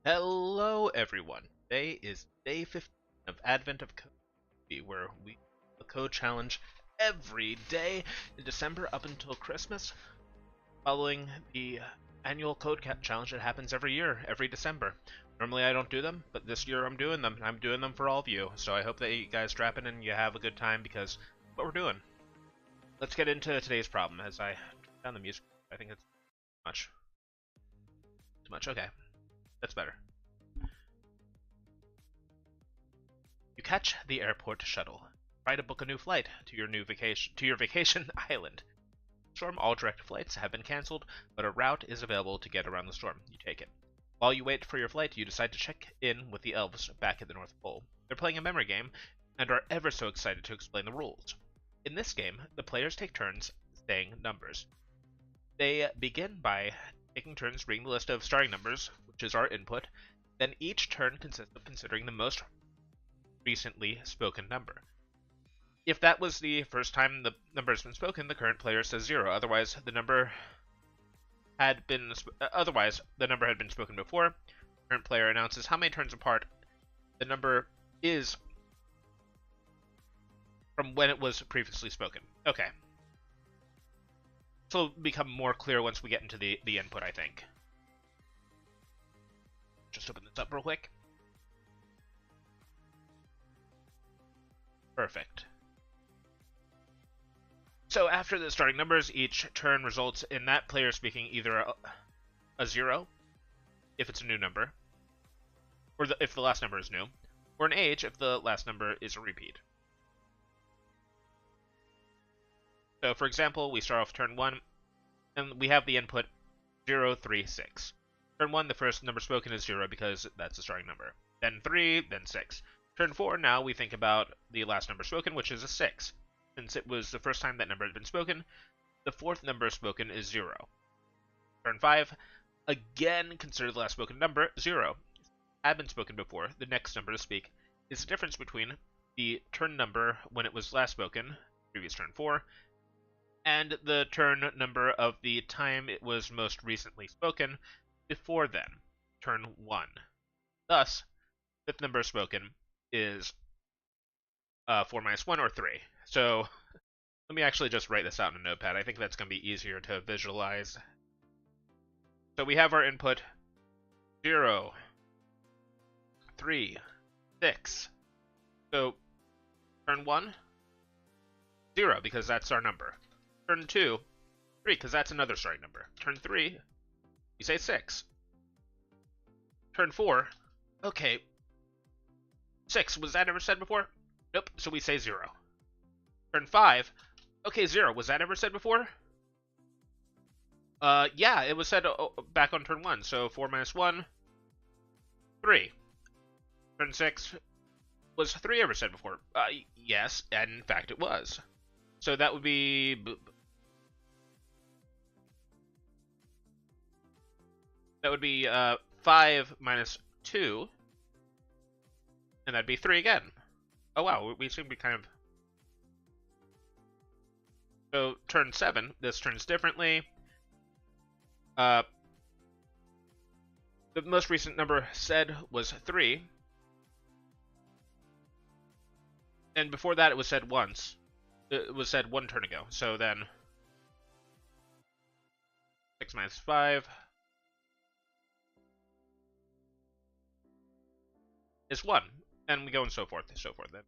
Hello, everyone. Today is day 15 of Advent of Code, where we do a code challenge every day in December up until Christmas, following the annual code challenge that happens every year, every December. Normally I don't do them, but this year I'm doing them. I'm doing them for all of you, so I hope that you guys strap in and you have a good time because that's what we're doing. Let's get into today's problem as I turn down the music. I think it's too much. Too much, okay. That's better. You catch the airport shuttle. Try to book a new flight to your vacation island. Storm, all direct flights have been cancelled, but a route is available to get around the storm. You take it. While you wait for your flight, you decide to check in with the elves back at the North Pole. They're playing a memory game and are ever so excited to explain the rules. In this game, the players take turns saying numbers. They begin by taking turns reading the list of starting numbers, which is our input. Then each turn consists of considering the most recently spoken number. If that was the first time the number has been spoken, the current player says 0. Otherwise, the number had been spoken before. The current player announces how many turns apart the number is from when it was previously spoken. Okay. So it'll become more clear once we get into the input, I think. Just open this up real quick. Perfect. So after the starting numbers, each turn results in that player speaking either a 0, if it's a new number, or if the last number is new, or an age if the last number is a repeat. So for example, we start off turn 1, and we have the input 0, 3, 6. Turn 1, the first number spoken is 0 because that's the starting number. Then 3, then 6. Turn 4, now we think about the last number spoken, which is a 6. Since it was the first time that number had been spoken, the fourth number spoken is 0. Turn 5, again consider the last spoken number, 0. Had been spoken before, the next number to speak is the difference between the turn number when it was last spoken, previous turn 4, and the turn number of the time it was most recently spoken, before then, turn 1. Thus, fifth number spoken is 4 minus 1, or 3. So let me actually just write this out in a notepad. I think that's going to be easier to visualize. So we have our input 0, 3, 6. So turn 1, 0, because that's our number. Turn 2, 3, because that's another starting number. Turn 3, we say 6. Turn 4, okay, 6, was that ever said before? Nope, so we say 0. Turn 5, okay, 0, was that ever said before? Yeah, it was said back on turn 1, so 4 minus 1, 3. Turn 6, was 3 ever said before? Yes, and in fact it was. So that would be... That would be 5 minus 2, and that'd be 3 again. Oh wow, we seem to be kind of... So turn 7, this turns differently. The most recent number said was 3. And before that it was said once. It was said 1 turn ago. So then 6 minus 5 is 1. And we go and so forth then.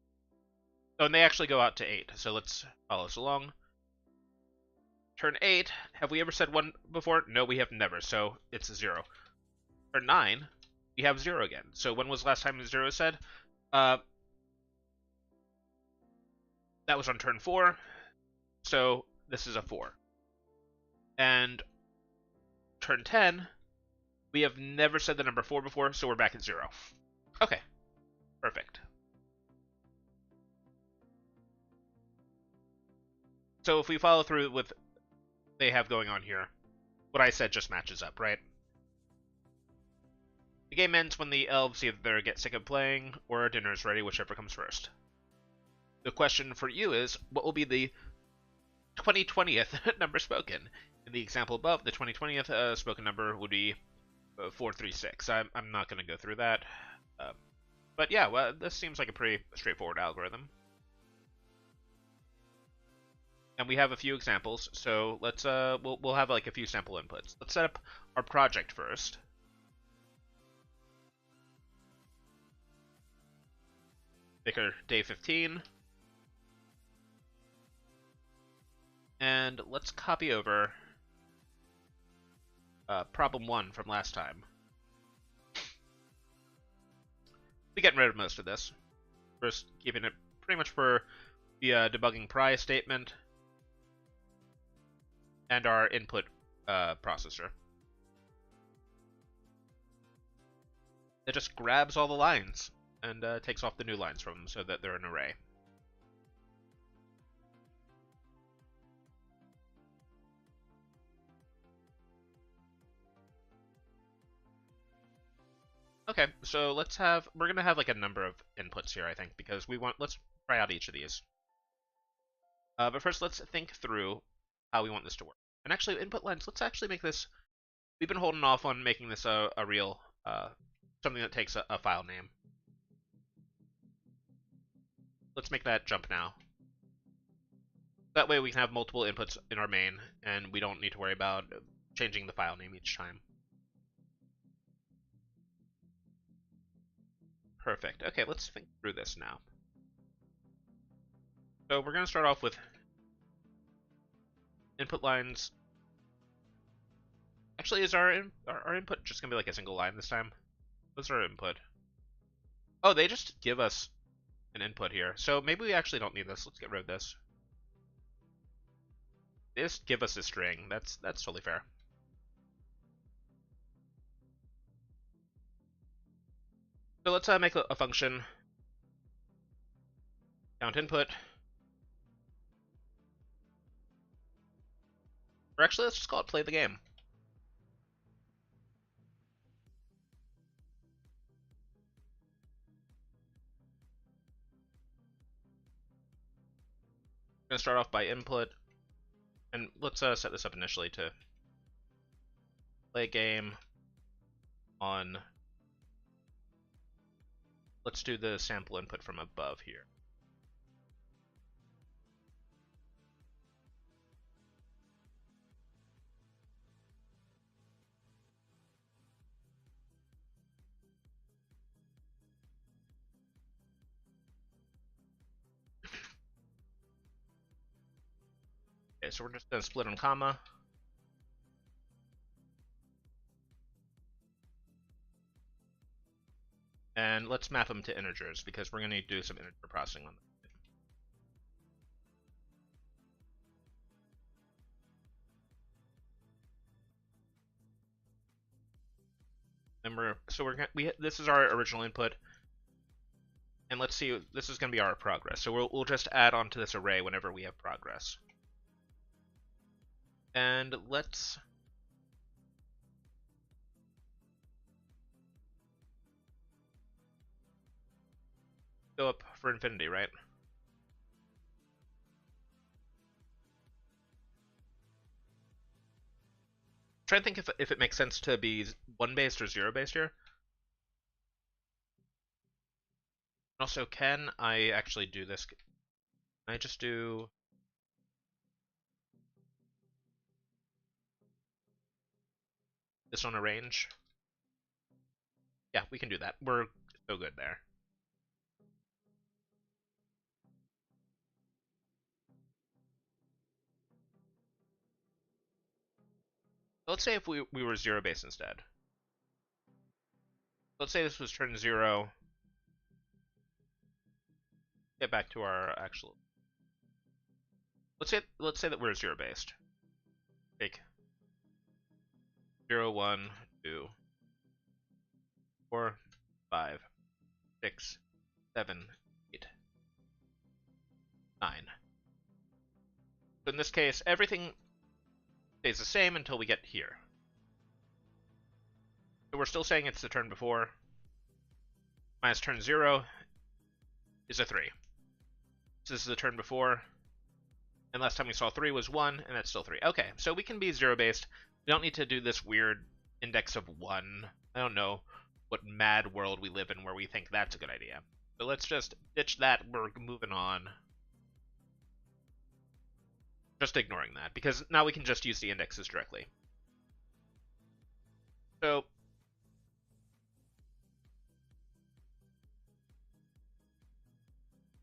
Oh, and they actually go out to 8. So let's follow us along. Turn 8, have we ever said 1 before? No, we have never, so it's 0. Turn 9, we have 0 again. So when was the last time 0 was said? That was on turn 4, so this is a 4. And turn 10, we have never said the number 4 before, so we're back at 0. Okay, perfect. So if we follow through with they have going on here, what I said just matches up, right? The game ends when the elves either get sick of playing or dinner is ready, whichever comes first. The question for you is, what will be the 2020th number spoken? In the example above, the 2020th spoken number would be 4, 3, 6. I'm not going to go through that. Uh, but yeah, well, this seems like a pretty straightforward algorithm. And we have a few examples, so let's we'll have like a few sample inputs. Let's set up our project first. Make our day 15. And let's copy over problem 1 from last time. We're getting rid of most of this. First, keeping it pretty much for the debugging pry statement and our input processor. It just grabs all the lines and takes off the new lines from them so that they're an array. Okay, so we're gonna have like a number of inputs here, I think, because let's try out each of these. But first, let's think through how we want this to work. And actually, input lines, let's actually make this, we've been holding off on making this a real, something that takes a file name. Let's make that jump now. That way we can have multiple inputs in our main, and we don't need to worry about changing the file name each time. Perfect. Okay, let's think through this now. So we're going to start off with input lines. Actually, is our input just going to be like a single line this time? What's our input? Oh, they just give us an input here. So maybe we actually don't need this. Let's get rid of this. They just give us a string. That's totally fair. So let's make a function. Count input. Or actually, let's just call it play the game. I'm going to start off by input. And let's set this up initially to play a game on. Let's do the sample input from above here. Okay, so we're just going to split on comma. And let's map them to integers because we're going to need to do some integer processing on them. And this is our original input. And let's see, this is going to be our progress. So we'll just add on to this array whenever we have progress. And let's go up for infinity, right? Try to think if it makes sense to be 1-based or 0-based here. Also, can I actually do this? Can I just do this on a range? Yeah, we can do that. We're so good there. Let's say if we were 0-based instead. Let's say this was turn 0. Get back to our actual. Let's say that we're 0-based. Take 0, 1, 2, 4, 5, 6, 7, 8, 9. So in this case, everything stays the same until we get here. So we're still saying it's the turn before. Minus turn 0 is a 3. So this is the turn before. And last time we saw 3 was 1, and that's still 3. Okay, so we can be 0-based. We don't need to do this weird index of 1. I don't know what mad world we live in where we think that's a good idea. But let's just ditch that. We're moving on. Just ignoring that, because now we can just use the indexes directly. So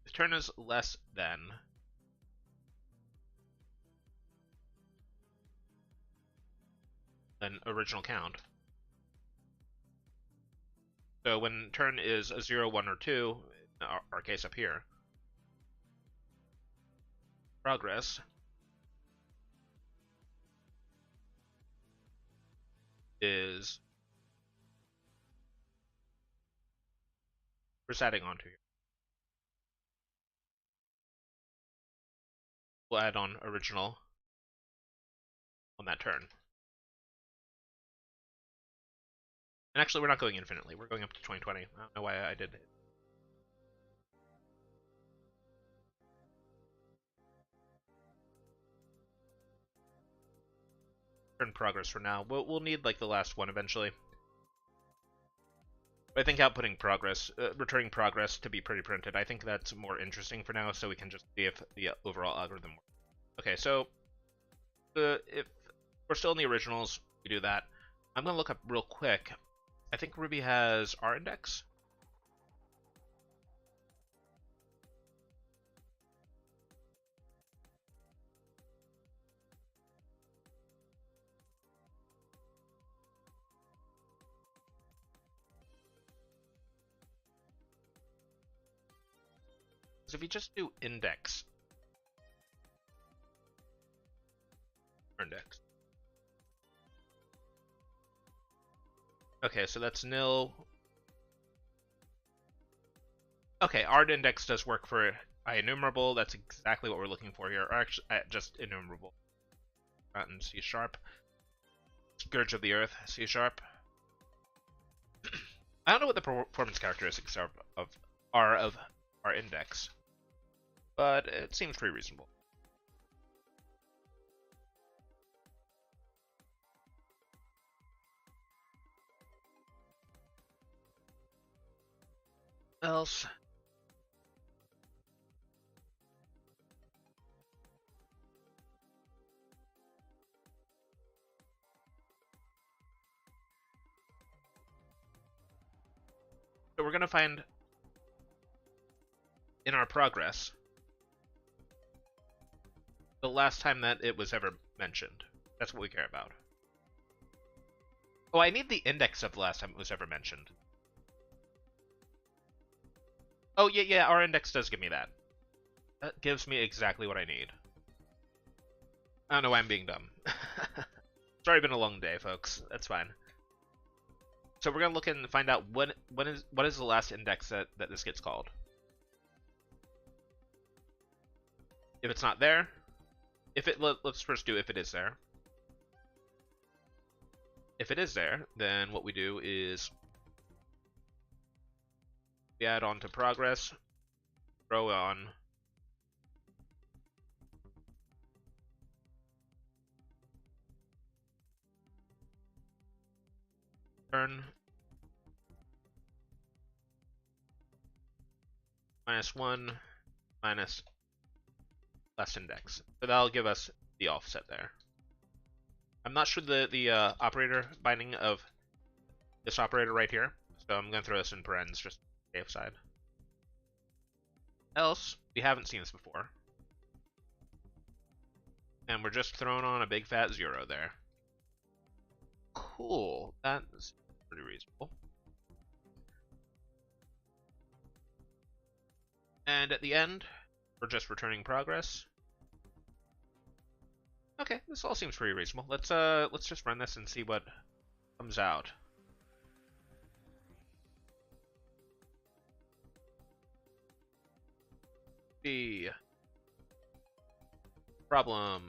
if turn is less than original count. So when turn is a 0, 1, or 2, in our case up here, progress is we're adding onto here. We'll add on original on that turn. And actually, we're not going infinitely. We're going up to 2020. I don't know why I did it. Turn progress for now. We'll need like the last one eventually. But I think outputting progress, returning progress to be pre-printed, I think that's more interesting for now, so we can just see if the overall algorithm works. Okay, so if we're still in the originals, we do that. I'm going to look up real quick. I think Ruby has R index. So if you just do index, index. Okay, so that's nil. Okay, art index does work for IEnumerable. That's exactly what we're looking for here. Or actually, just enumerable. In C sharp. Scourge of the Earth, C sharp. I don't know what the performance characteristics are of our index, but it seems pretty reasonable. Else. So we're going to find in our progress the last time that it was ever mentioned. That's what we care about. Oh, I need the index of the last time it was ever mentioned. Oh, yeah, our index does give me that. That gives me exactly what I need. I don't know why I'm being dumb. It's already been a long day, folks. That's fine. So we're gonna look and find out what is the last index that this gets called. If it's not there, let's first do if it is there. If it is there, then what we do is we add on to progress, throw on turn -1 minus last index. So that'll give us the offset there. I'm not sure the operator binding of this operator right here, so I'm going to throw this in parens just on the safe side. Else, we haven't seen this before. And we're just throwing on a big fat 0 there. Cool. That's pretty reasonable. And at the end, we're just returning progress. Okay, this all seems pretty reasonable. Let's just run this and see what comes out. The problem.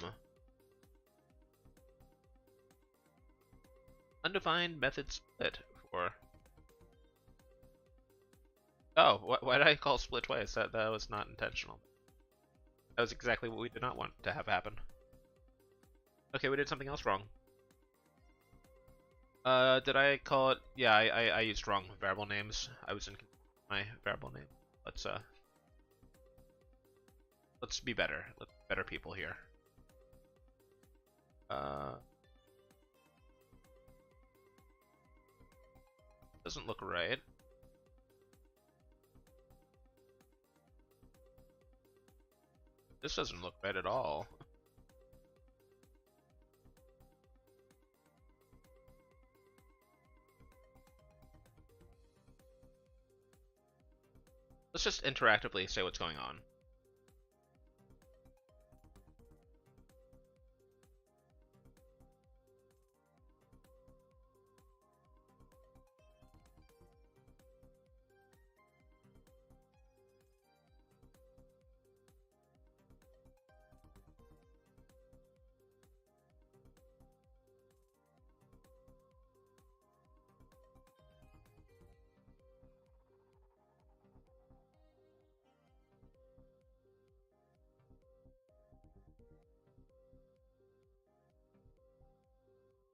Undefined method split for. Oh, why did I call split twice? That was not intentional. That was exactly what we did not want to have happen. Okay, we did something else wrong. Did I call it? Yeah, I used wrong variable names. I was in my variable name. Let's be better. Let's be better people here. Doesn't look right. This doesn't look right at all. Let's just interactively say what's going on.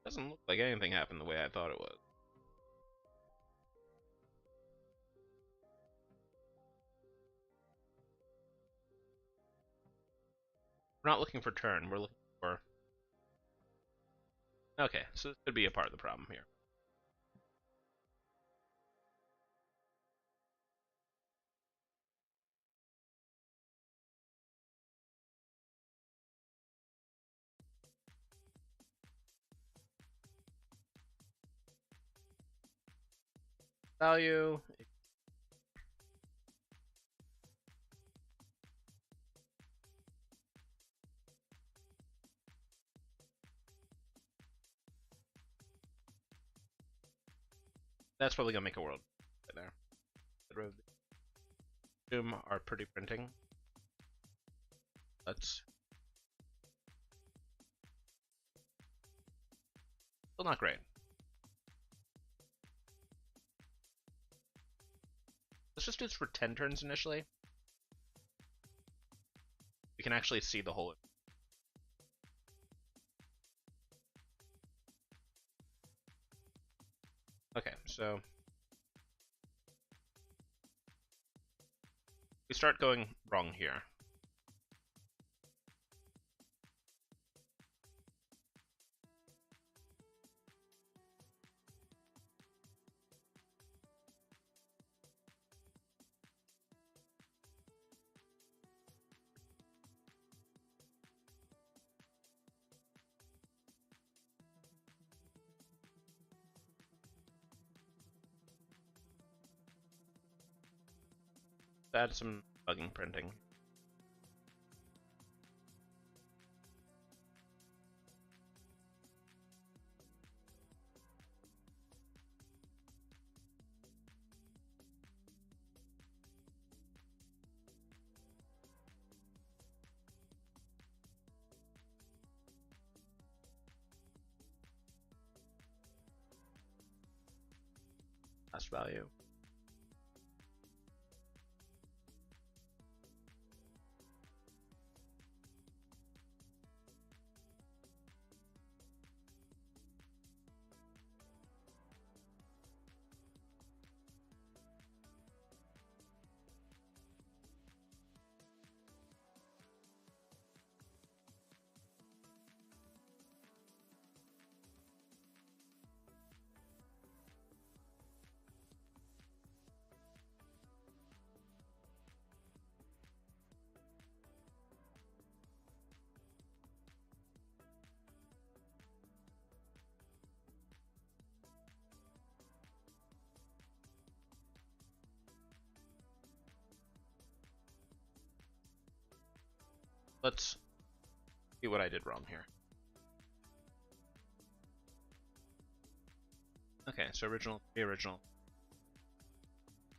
Doesn't look like anything happened the way I thought it was. We're not looking for turn, we're looking for... Okay, so this could be a part of the problem here. Value. That's probably gonna make a world right there. Zoom our pretty printing. Let's... Still not great. Let's just do this for 10 turns initially. We can actually see the whole... Okay, so... we start going wrong here. Add some bugging printing. Last value. Let's see what I did wrong here. Okay, so the original.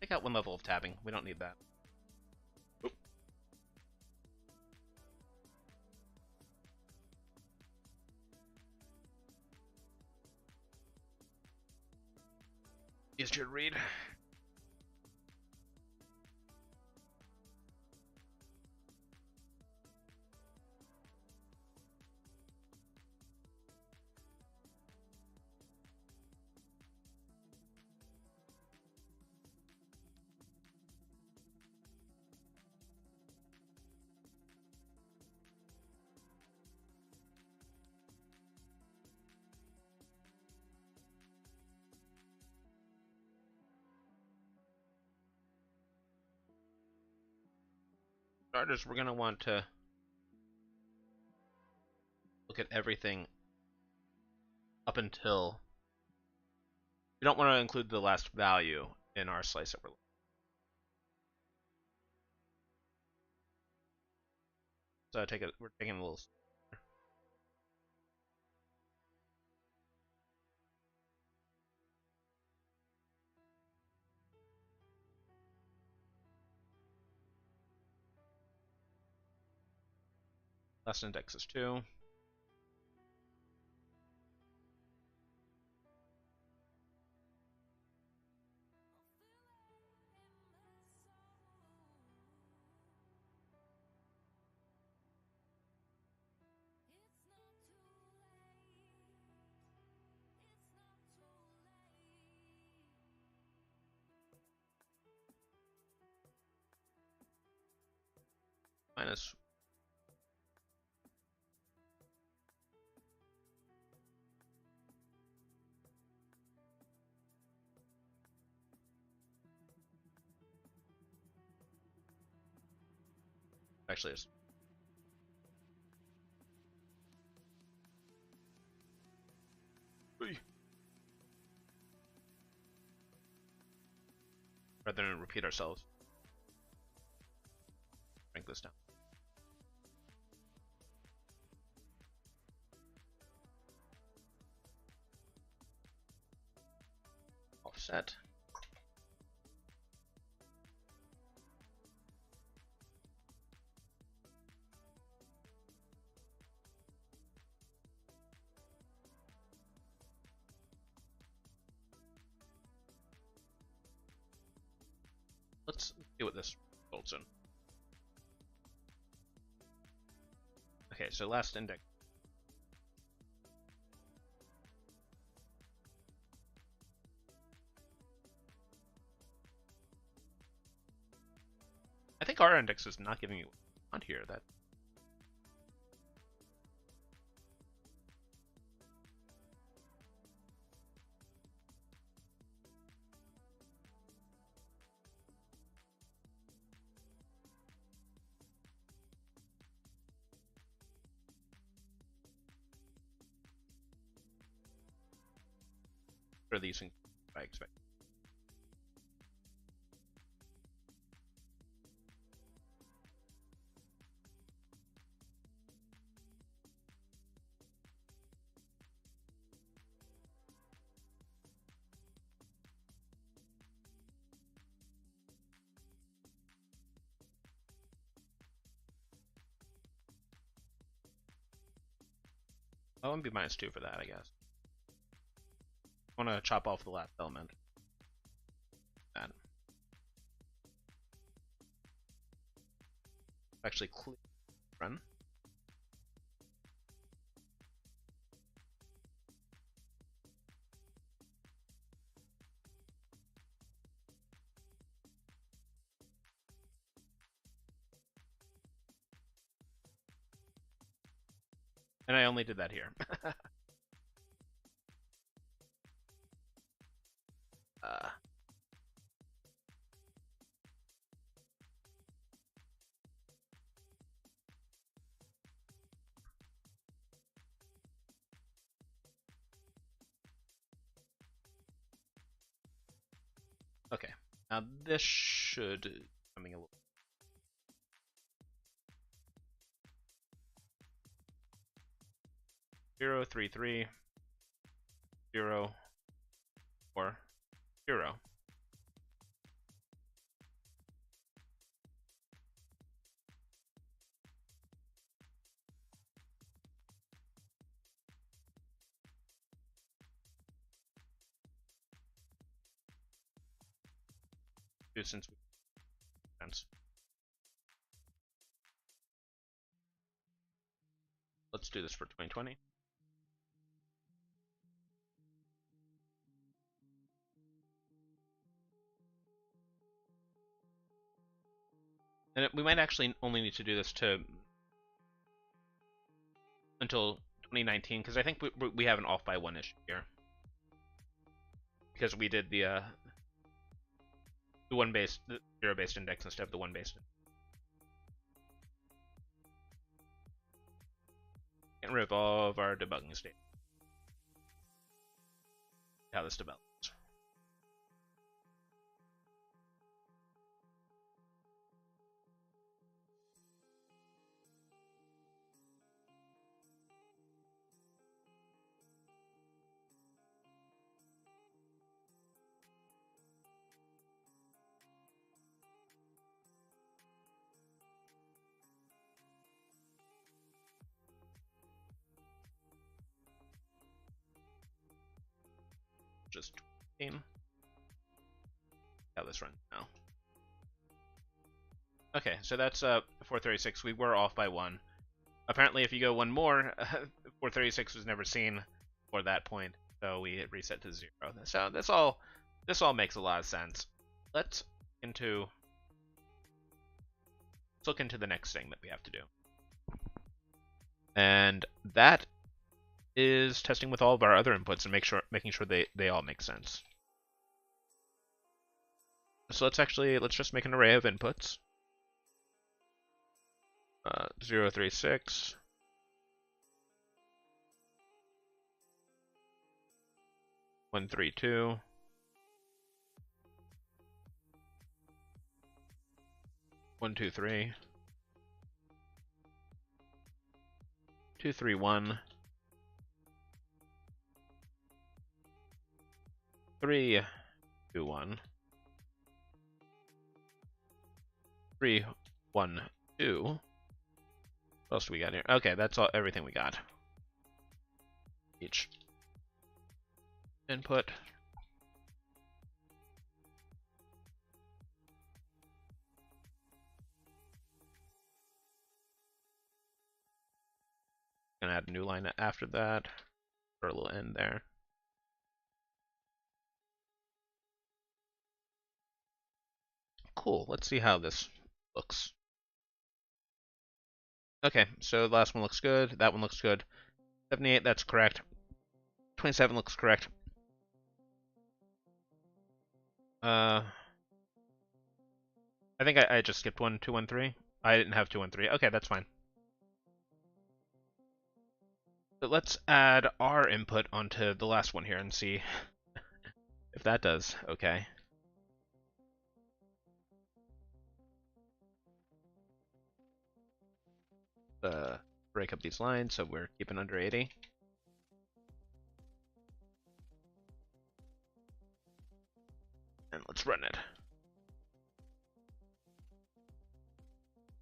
Take out one level of tabbing. We don't need that. Oop. Easier to read. starters, we're going to want to look at everything up until... We don't want to include the last value in our slice that we're looking at. So we're taking a little... Last index is 2. Minus actually is rather than repeat ourselves. Break this down. Offset. Let's see what this results in. Okay, so last index. I think our index is not giving you on here that. For these things, I expect. Oh, and be -2 for that, I guess. I want to chop off the last element. That. Actually, clear run. And I only did that here. Okay, now this should coming a little. 0, 3, 3, 0, 4, 0. Since we sense. Let's do this for 2020. And we might actually only need to do this to until 2019 because I think we have an off by 1 issue here because we did the 0 based index instead of the 1 based. and revolve our debugging state. How this develops. Just 15. How this runs now. Okay, so that's 436. We were off by 1. Apparently, if you go one more, 436 was never seen for that point, so we reset to 0. So this all makes a lot of sense. Let's look into the next thing that we have to do, and that is testing with all of our other inputs and making sure they all make sense. So let's just make an array of inputs. 036. 132. 123. 231. 321. 312. What else do we got here? Okay, that's everything we got. Each input. Gonna add a new line after that, or a little end there. Cool. Let's see how this looks. Okay, so the last one looks good. That one looks good. 78, that's correct. 27 looks correct. I think I just skipped 1, 2, 1, 3. I didn't have 2, 1, 3. Okay, that's fine. So let's add our input onto the last one here and see if that does okay. Break up these lines so we're keeping under 80. And let's run it.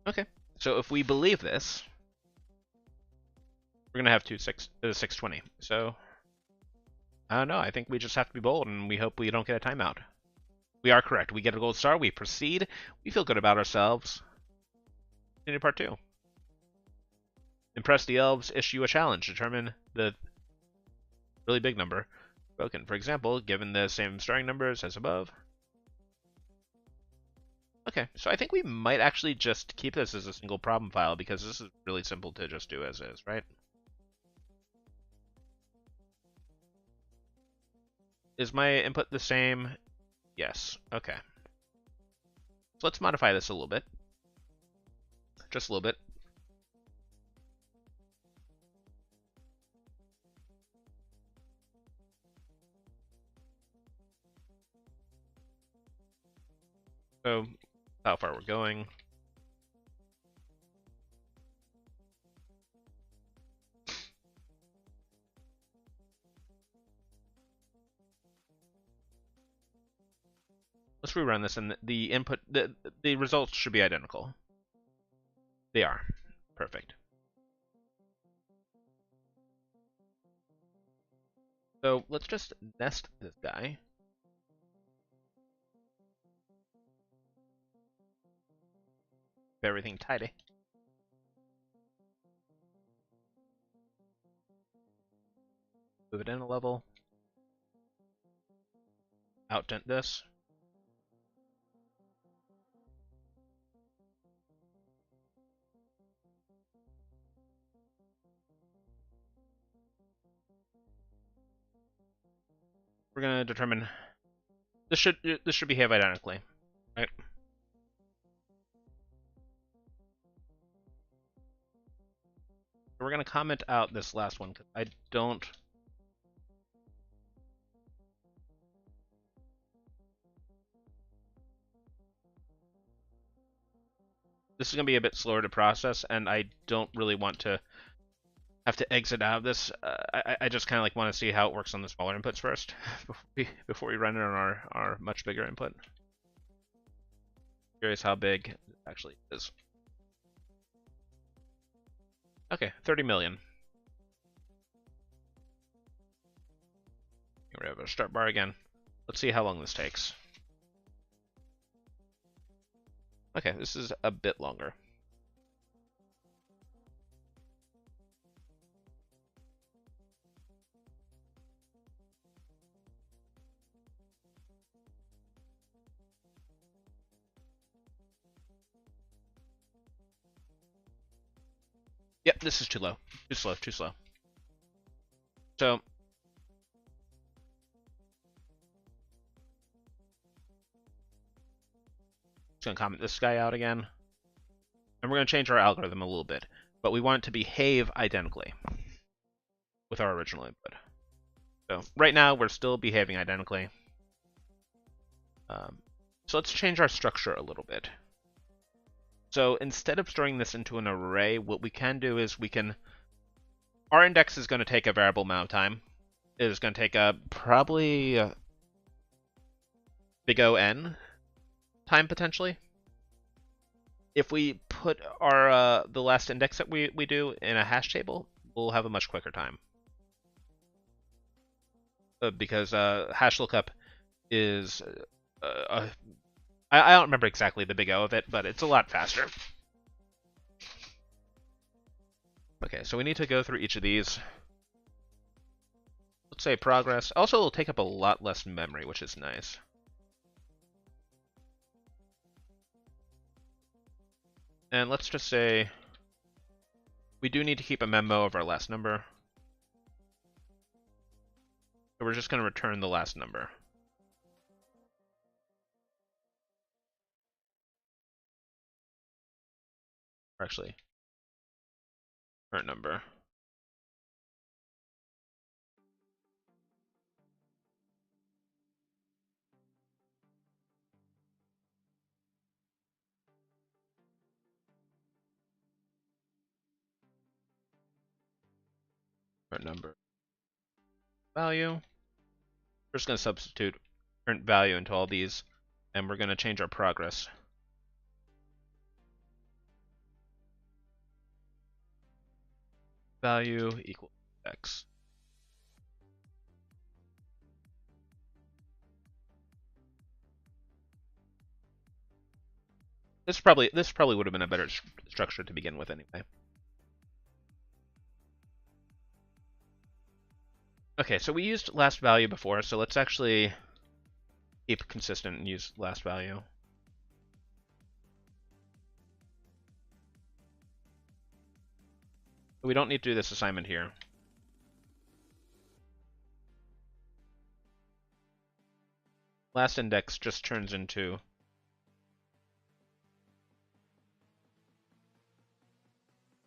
Okay, so if we believe this, we're gonna have 620. So I don't know. I think we just have to be bold, and we hope we don't get a timeout. We are correct. We get a gold star. We proceed. We feel good about ourselves. Continue part 2. Impress the elves. Issue a challenge. Determine the really big number broken. For example, given the same starting numbers as above. Okay, so I think we might actually just keep this as a single problem file because this is really simple to just do as is, right? Is my input the same? Yes. Okay. So let's modify this a little bit. Just a little bit. So, how far we're going. Let's rerun this, and the input, the results should be identical. They are. Perfect. So let's just nest this guy. Everything tidy. Move it in a level. Outdent this. We're gonna determine this should behave identically, right? We're going to comment out this last one because I don't. This is going to be a bit slower to process, and I don't really want to have to exit out of this. I just kind of like want to see how it works on the smaller inputs first before we run it on our much bigger input. Curious how big it actually is. Okay, 30 million. Here we have our start bar again. Let's see how long this takes. Okay, this is a bit longer. Yep, this is too low. Too slow, too slow. So, just gonna comment this guy out again. And we're gonna change our algorithm a little bit. But we want it to behave identically with our original input. So right now we're still behaving identically. So let's change our structure a little bit. So instead of storing this into an array, what we can do is our index is going to take a variable amount of time. It is going to take probably big O(n) time potentially. If we put our the last index that we do in a hash table, we'll have a much quicker time. Because hash lookup is I don't remember exactly the big O of it, but it's a lot faster. Okay, so we need to go through each of these. Let's say progress. Also, it'll take up a lot less memory, which is nice. And let's just say we do need to keep a memo of our last number. So we're just going to return the last number. Or actually, current number. Current number. Value. We're just going to substitute current value into all these, and we're going to change our progress. Value equals x. This probably would have been a better structure to begin with anyway. Okay, so we used last value before, so let's actually keep consistent and use last value. We don't need to do this assignment here. Last index just turns into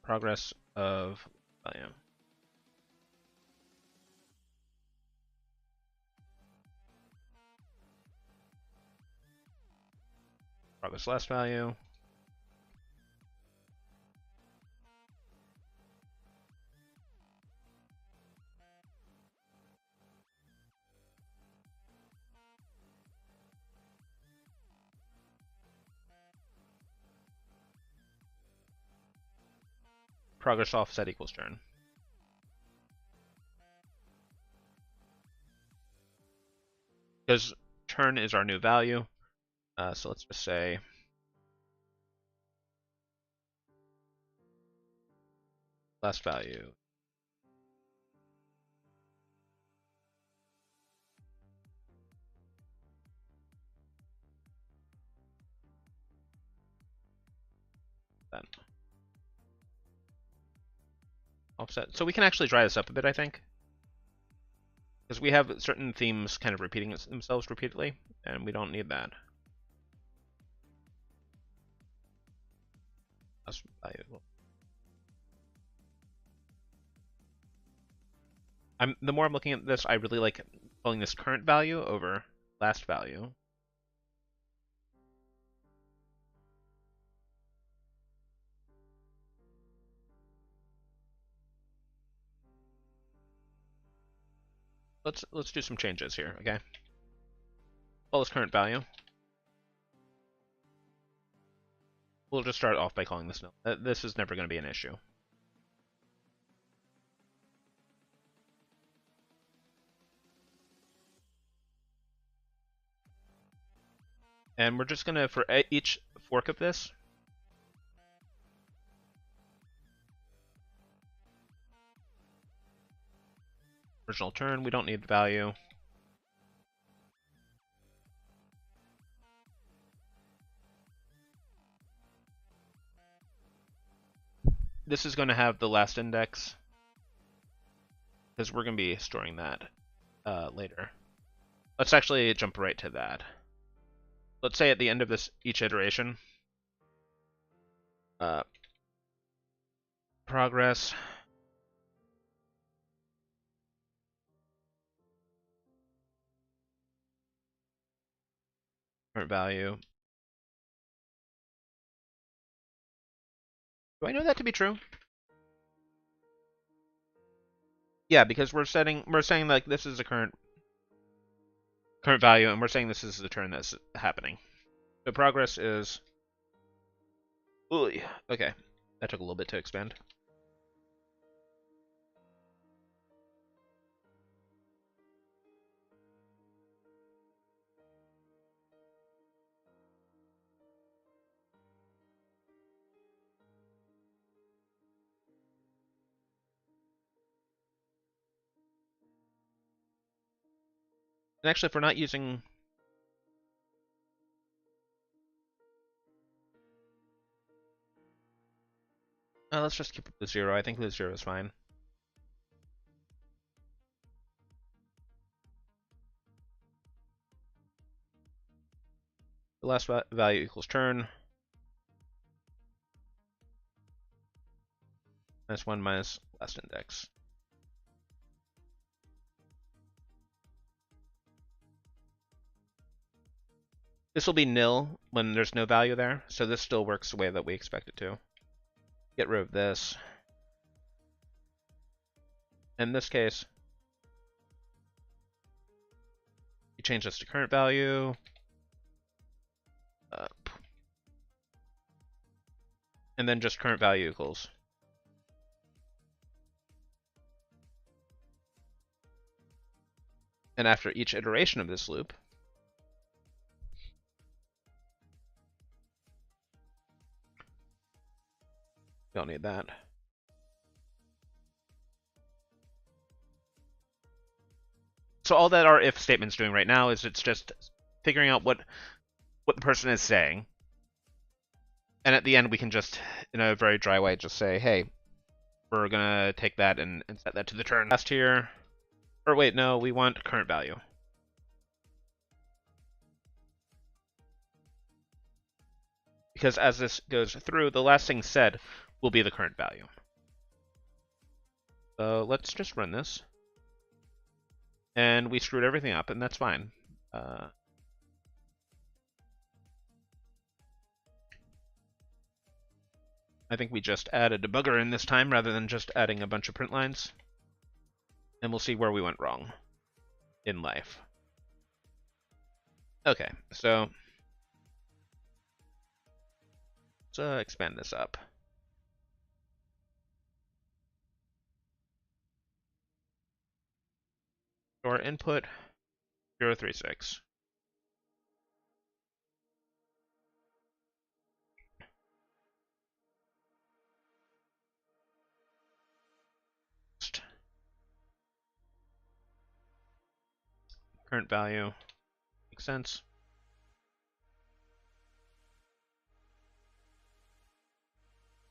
progress of value. Progress last value. Progress offset equals turn. Because turn is our new value, so let's just say last value. Then offset. So we can actually dry this up a bit, I think. Because we have certain themes kind of repeating themselves repeatedly, and we don't need that. Last value. The more I'm looking at this, I really like calling this current value over last value. Let's do some changes here, okay? Call this current value. We'll just start off by calling this null. This is never going to be an issue. And we're just going to, for each fork of this, original turn, we don't need the value. This is going to have the last index, because we're going to be storing that later. Let's actually jump right to that. Let's say at the end of this each iteration, progress current value. Do I know that to be true? Yeah, because we're saying like this is the current value, and we're saying this is the turn that's happening. So progress is. Ooh, okay, that took a little bit to expand. And actually, if we're not using let's just keep it with 0. I think with 0 is fine. The last value equals turn. Minus 1 minus last index. This will be nil when there's no value there, so this still works the way that we expect it to. Get rid of this. In this case, you change this to current value. And then just current value equals. And after each iteration of this loop, don't need that. So all that our if statement's doing right now is it's just figuring out what the person is saying. And at the end, we can just, in a very dry way, just say, hey, we're going to take that and set that to the turn last here. Or wait, no, we want current value. Because as this goes through, the last thing said will be the current value. So let's just run this. And we screwed everything up, and that's fine. I think we just add a debugger in this time rather than just adding a bunch of print lines. And we'll see where we went wrong in life. Okay, so let's expand this up. So our input 036. Current value makes sense.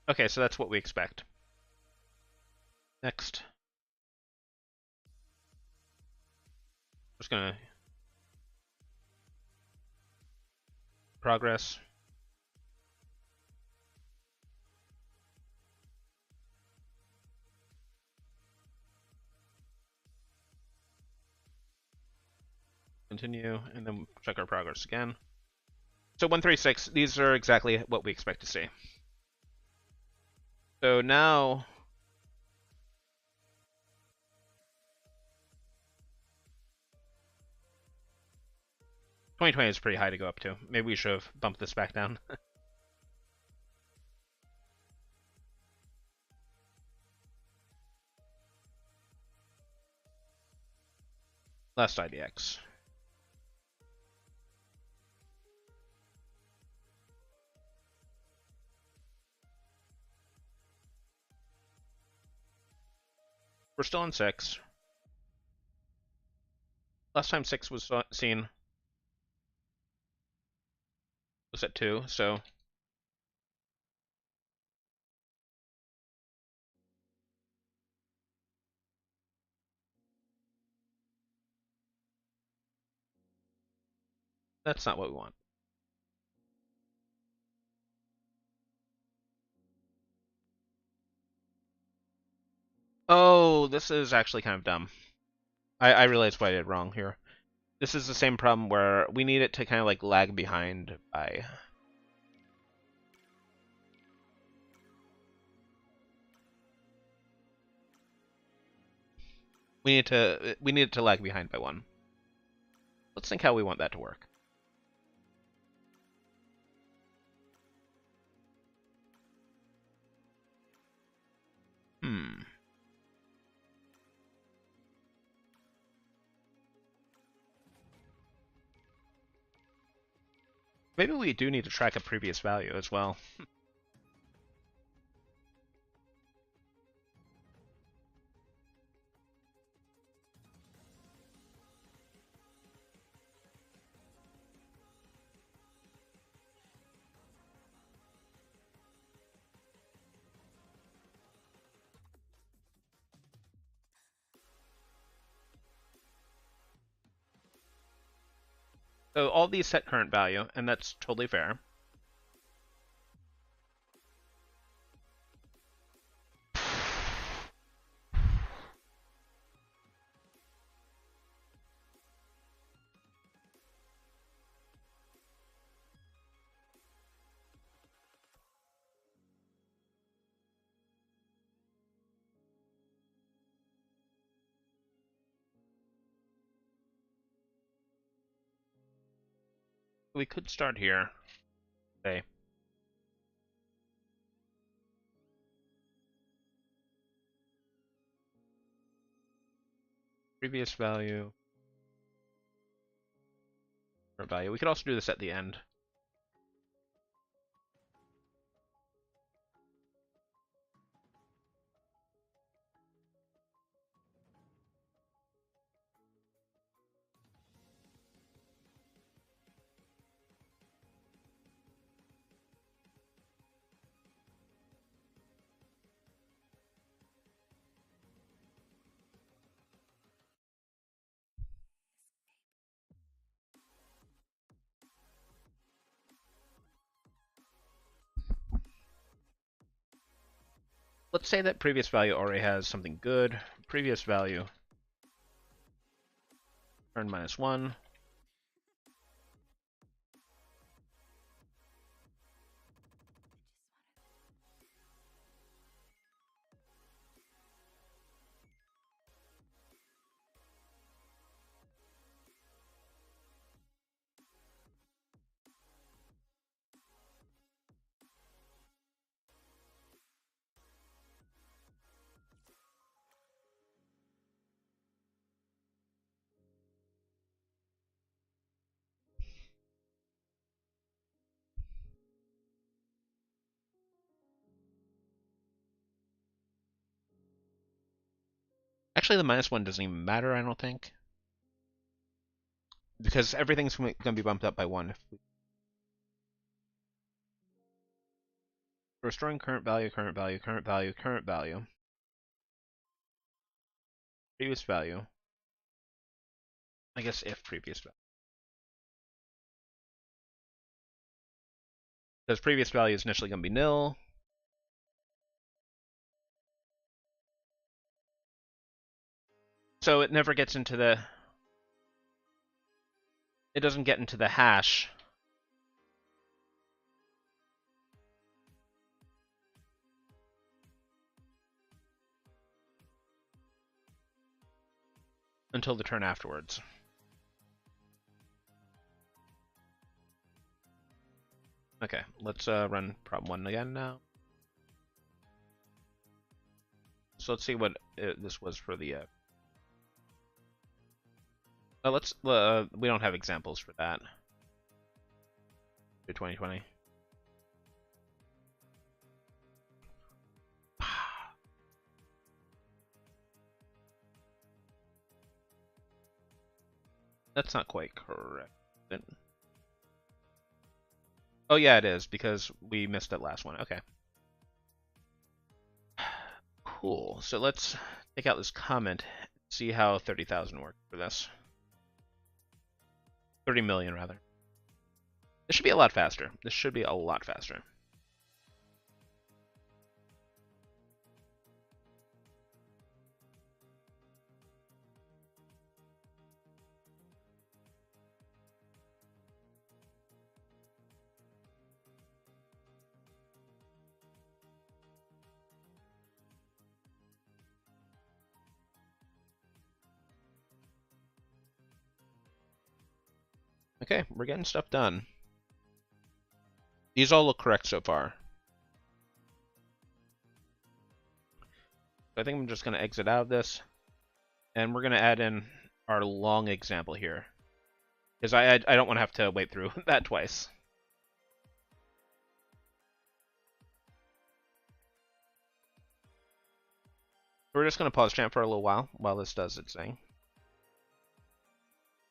Okay, so that's what we expect. Next. Just gonna progress. continue, and then check our progress again. So 136, these are exactly what we expect to see. So now 2020 is pretty high to go up to. Maybe we should have bumped this back down. Last IDX. We're still on 6. Last time 6 was seen was at 2, so that's not what we want. Oh, this is actually kind of dumb. I realized what I did wrong here. This is the same problem where we need it to kind of like lag behind by... We need it to lag behind by 1. Let's think how we want that to work. Maybe we do need to track a previous value as well. So all these set current value, and that's totally fair. We could start here. Say. Previous value. Current value. We could also do this at the end. Let's say that previous value already has something good. Previous value. Turn -1. Actually, the -1 doesn't even matter, I don't think. Because everything's going to be bumped up by 1. Restoring current value, current value, current value, current value. Previous value. I guess if previous value. Because previous value is initially going to be nil. So it never gets into the... it doesn't get into the hash until the turn afterwards. Okay, let's run problem 1 again now. So let's see what this was for the... we don't have examples for that. Do 2020. That's not quite correct. Oh yeah, it is, because we missed that last one. Okay. Cool. So let's take out this comment, see how 30,000 works for this. 30 million, rather. This should be a lot faster. This should be a lot faster. Okay, we're getting stuff done. These all look correct so far. So I think I'm just going to exit out of this. And we're going to add in our long example here. Because I don't want to have to wait through that twice. We're just going to pause champ for a little while this does its thing.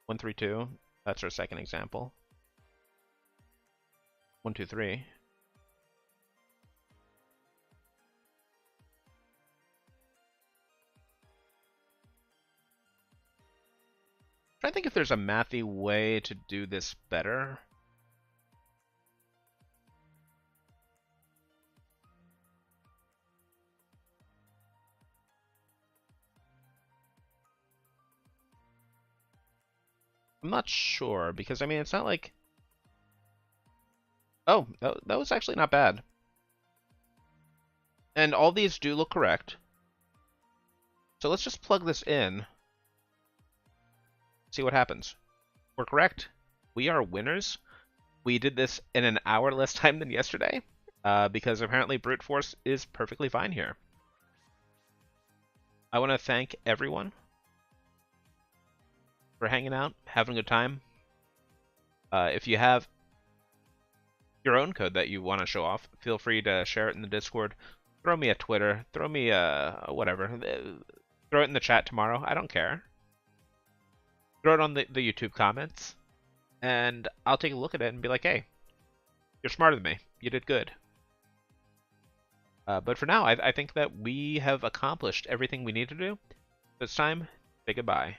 1, 3, 2. That's our second example. 1, 2, 3. I think if there's a mathy way to do this better. I'm not sure, because I mean, it's not like... Oh, that was actually not bad. And all these do look correct. So let's just plug this in. See what happens. We're correct. We are winners. We did this in an hour less time than yesterday, because apparently brute force is perfectly fine here. I want to thank everyone for hanging out, having a good time. If you have your own code that you want to show off, feel free to share it in the Discord. Throw me a Twitter. Throw me a whatever. Throw it in the chat tomorrow. I don't care. Throw it on the YouTube comments, and I'll take a look at it and be like, hey, you're smarter than me. You did good. But for now, I think that we have accomplished everything we need to do. It's time to say goodbye.